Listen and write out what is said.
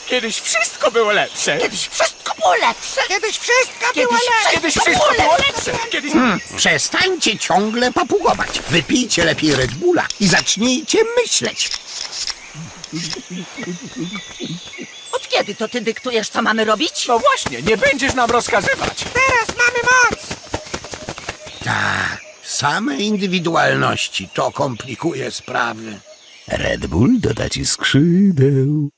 Kiedyś wszystko było lepsze. Kiedyś wszystko było lepsze. Kiedyś wszystko było lepsze. Kiedyś wszystko było lepsze. Kiedyś... Przestańcie ciągle papugować. Wypijcie lepiej Red Bulla i zacznijcie myśleć. Od kiedy to ty dyktujesz, co mamy robić? No właśnie, nie będziesz nam rozkazywać. Teraz mamy moc. Tak, same indywidualności to komplikuje sprawy. Red Bull doda ci skrzydeł.